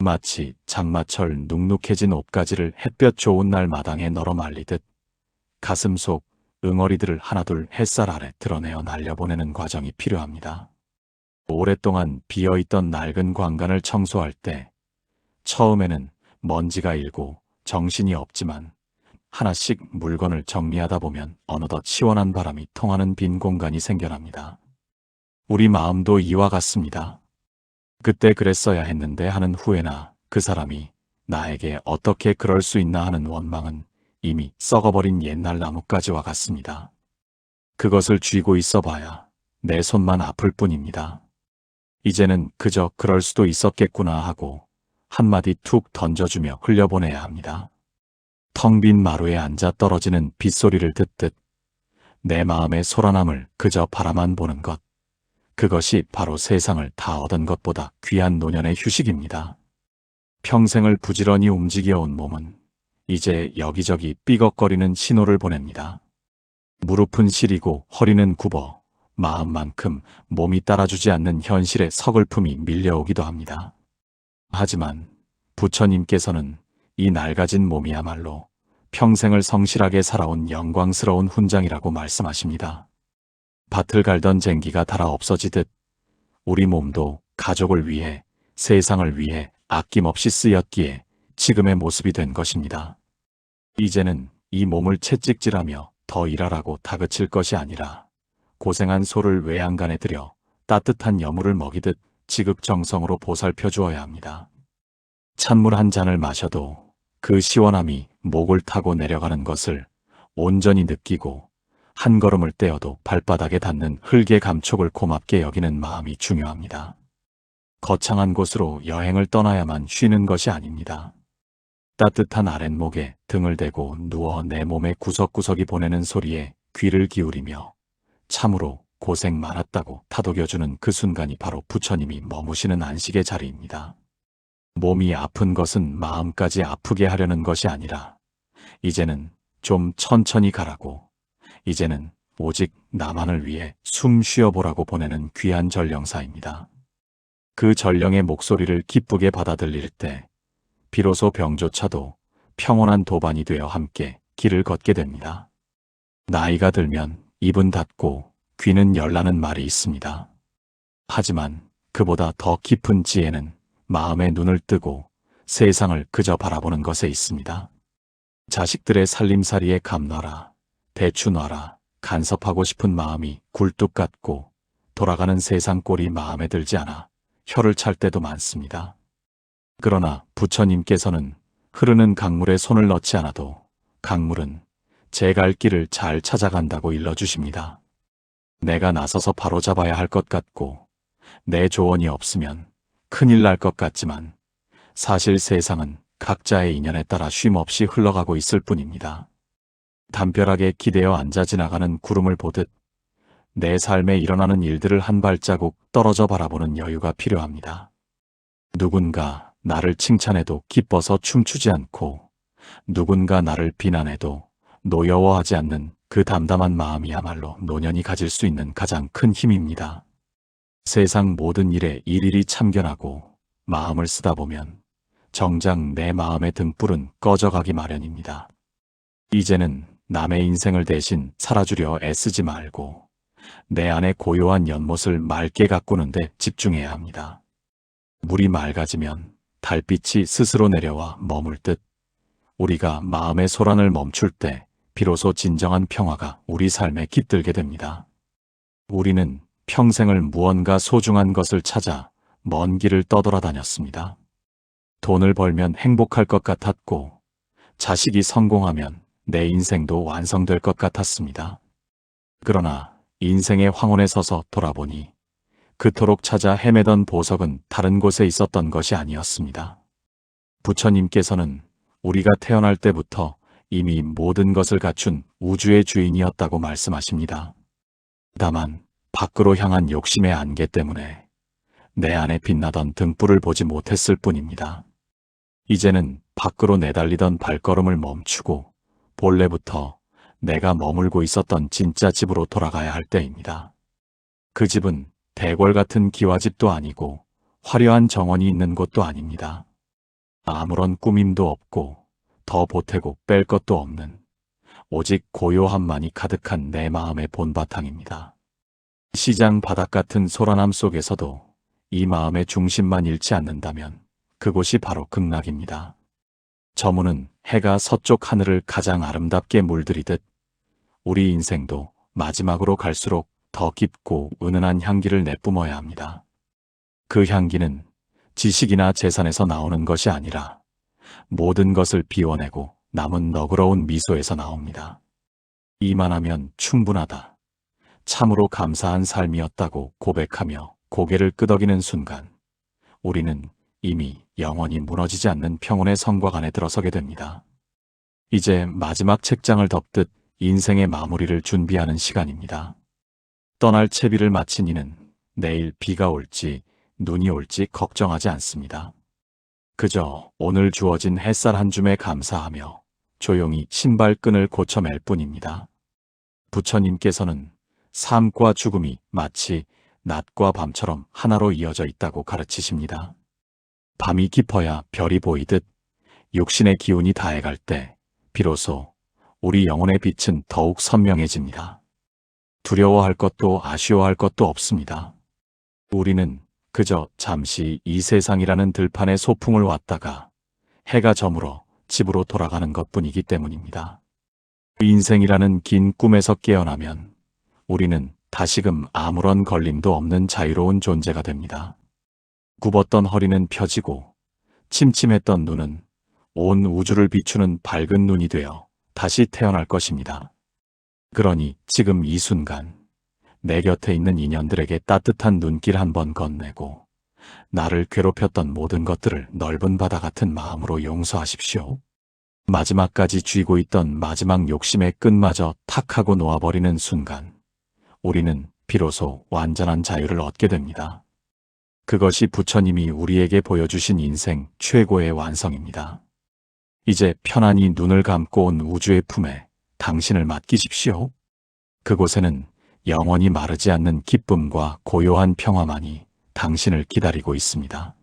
마치 장마철 눅눅해진 옷가지를 햇볕 좋은 날 마당에 널어 말리듯 가슴 속 응어리들을 하나둘 햇살 아래 드러내어 날려보내는 과정이 필요합니다. 오랫동안 비어있던 낡은 광간을 청소할 때 처음에는 먼지가 일고 정신이 없지만 하나씩 물건을 정리하다 보면 어느덧 시원한 바람이 통하는 빈 공간이 생겨납니다. 우리 마음도 이와 같습니다. 그때 그랬어야 했는데 하는 후회나 그 사람이 나에게 어떻게 그럴 수 있나 하는 원망은 이미 썩어버린 옛날 나뭇가지와 같습니다. 그것을 쥐고 있어 봐야 내 손만 아플 뿐입니다. 이제는 그저 그럴 수도 있었겠구나 하고 한마디 툭 던져주며 흘려보내야 합니다. 텅 빈 마루에 앉아 떨어지는 빗소리를 듣듯 내 마음의 소란함을 그저 바라만 보는 것, 그것이 바로 세상을 다 얻은 것보다 귀한 노년의 휴식입니다. 평생을 부지런히 움직여온 몸은 이제 여기저기 삐걱거리는 신호를 보냅니다. 무릎은 시리고 허리는 굽어 마음만큼 몸이 따라주지 않는 현실의 서글픔이 밀려오기도 합니다. 하지만 부처님께서는 이 낡아진 몸이야말로 평생을 성실하게 살아온 영광스러운 훈장이라고 말씀하십니다. 밭을 갈던 쟁기가 닳아 없어지듯 우리 몸도 가족을 위해, 세상을 위해 아낌없이 쓰였기에 지금의 모습이 된 것입니다. 이제는 이 몸을 채찍질하며 더 일하라고 다그칠 것이 아니라 고생한 소를 외양간에 들여 따뜻한 여물을 먹이듯 지극정성으로 보살펴 주어야 합니다. 찬물 한 잔을 마셔도 그 시원함이 목을 타고 내려가는 것을 온전히 느끼고 한 걸음을 떼어도 발바닥에 닿는 흙의 감촉을 고맙게 여기는 마음이 중요합니다. 거창한 곳으로 여행을 떠나야만 쉬는 것이 아닙니다. 따뜻한 아랫목에 등을 대고 누워 내 몸의 구석구석이 보내는 소리에 귀를 기울이며 참으로 고생 많았다고 다독여주는 그 순간이 바로 부처님이 머무시는 안식의 자리입니다. 몸이 아픈 것은 마음까지 아프게 하려는 것이 아니라 이제는 좀 천천히 가라고, 이제는 오직 나만을 위해 숨 쉬어보라고 보내는 귀한 전령사입니다. 그 전령의 목소리를 기쁘게 받아들일 때 비로소 병조차도 평온한 도반이 되어 함께 길을 걷게 됩니다. 나이가 들면 입은 닫고 귀는 열라는 말이 있습니다. 하지만 그보다 더 깊은 지혜는 마음의 눈을 뜨고 세상을 그저 바라보는 것에 있습니다. 자식들의 살림살이에 감놔라, 대추 놔라, 간섭하고 싶은 마음이 굴뚝 같고 돌아가는 세상 꼴이 마음에 들지 않아 혀를 찰 때도 많습니다. 그러나 부처님께서는 흐르는 강물에 손을 넣지 않아도 강물은 제 갈 길을 잘 찾아간다고 일러주십니다. 내가 나서서 바로잡아야 할 것 같고 내 조언이 없으면 큰일 날 것 같지만 사실 세상은 각자의 인연에 따라 쉼없이 흘러가고 있을 뿐입니다. 담벼락에 기대어 앉아 지나가는 구름을 보듯 내 삶에 일어나는 일들을 한 발자국 떨어져 바라보는 여유가 필요합니다. 누군가 나를 칭찬해도 기뻐서 춤추지 않고 누군가 나를 비난해도 노여워하지 않는 그 담담한 마음이야말로 노년이 가질 수 있는 가장 큰 힘입니다. 세상 모든 일에 일일이 참견하고 마음을 쓰다 보면 정작 내 마음의 등불은 꺼져가기 마련입니다. 이제는 남의 인생을 대신 살아주려 애쓰지 말고 내 안의 고요한 연못을 맑게 가꾸는 데 집중해야 합니다. 물이 맑아지면 달빛이 스스로 내려와 머물 듯 우리가 마음의 소란을 멈출 때 비로소 진정한 평화가 우리 삶에 깃들게 됩니다. 우리는 평생을 무언가 소중한 것을 찾아 먼 길을 떠돌아다녔습니다. 돈을 벌면 행복할 것 같았고 자식이 성공하면 내 인생도 완성될 것 같았습니다. 그러나 인생의 황혼에 서서 돌아보니 그토록 찾아 헤매던 보석은 다른 곳에 있었던 것이 아니었습니다. 부처님께서는 우리가 태어날 때부터 이미 모든 것을 갖춘 우주의 주인이었다고 말씀하십니다. 다만 밖으로 향한 욕심의 안개 때문에 내 안에 빛나던 등불을 보지 못했을 뿐입니다. 이제는 밖으로 내달리던 발걸음을 멈추고 본래부터 내가 머물고 있었던 진짜 집으로 돌아가야 할 때입니다. 그 집은 대궐 같은 기와집도 아니고 화려한 정원이 있는 곳도 아닙니다. 아무런 꾸밈도 없고 더 보태고 뺄 것도 없는 오직 고요함만이 가득한 내 마음의 본바탕입니다. 시장 바닥 같은 소란함 속에서도 이 마음의 중심만 잃지 않는다면 그곳이 바로 극락입니다. 저문은 해가 서쪽 하늘을 가장 아름답게 물들이듯 우리 인생도 마지막으로 갈수록 더 깊고 은은한 향기를 내뿜어야 합니다. 그 향기는 지식이나 재산에서 나오는 것이 아니라 모든 것을 비워내고 남은 너그러운 미소에서 나옵니다. 이만하면 충분하다. 참으로 감사한 삶이었다고 고백하며 고개를 끄덕이는 순간 우리는 이미 영원히 무너지지 않는 평온의 성곽 안에 들어서게 됩니다. 이제 마지막 책장을 덮듯 인생의 마무리를 준비하는 시간입니다. 떠날 채비를 마친 이는 내일 비가 올지 눈이 올지 걱정하지 않습니다. 그저 오늘 주어진 햇살 한 줌에 감사하며 조용히 신발끈을 고쳐맬 뿐입니다. 부처님께서는 삶과 죽음이 마치 낮과 밤처럼 하나로 이어져 있다고 가르치십니다. 밤이 깊어야 별이 보이듯 육신의 기운이 다해갈 때 비로소 우리 영혼의 빛은 더욱 선명해집니다. 두려워할 것도 아쉬워할 것도 없습니다. 우리는 그저 잠시 이 세상이라는 들판에 소풍을 왔다가 해가 저물어 집으로 돌아가는 것뿐이기 때문입니다. 인생이라는 긴 꿈에서 깨어나면 우리는 다시금 아무런 걸림도 없는 자유로운 존재가 됩니다. 굽었던 허리는 펴지고 침침했던 눈은 온 우주를 비추는 밝은 눈이 되어 다시 태어날 것입니다. 그러니 지금 이 순간 내 곁에 있는 인연들에게 따뜻한 눈길 한번 건네고 나를 괴롭혔던 모든 것들을 넓은 바다 같은 마음으로 용서하십시오. 마지막까지 쥐고 있던 마지막 욕심의 끈마저 탁 하고 놓아버리는 순간 우리는 비로소 완전한 자유를 얻게 됩니다. 그것이 부처님이 우리에게 보여주신 인생 최고의 완성입니다. 이제 편안히 눈을 감고 온 우주의 품에 당신을 맡기십시오. 그곳에는 영원히 마르지 않는 기쁨과 고요한 평화만이 당신을 기다리고 있습니다.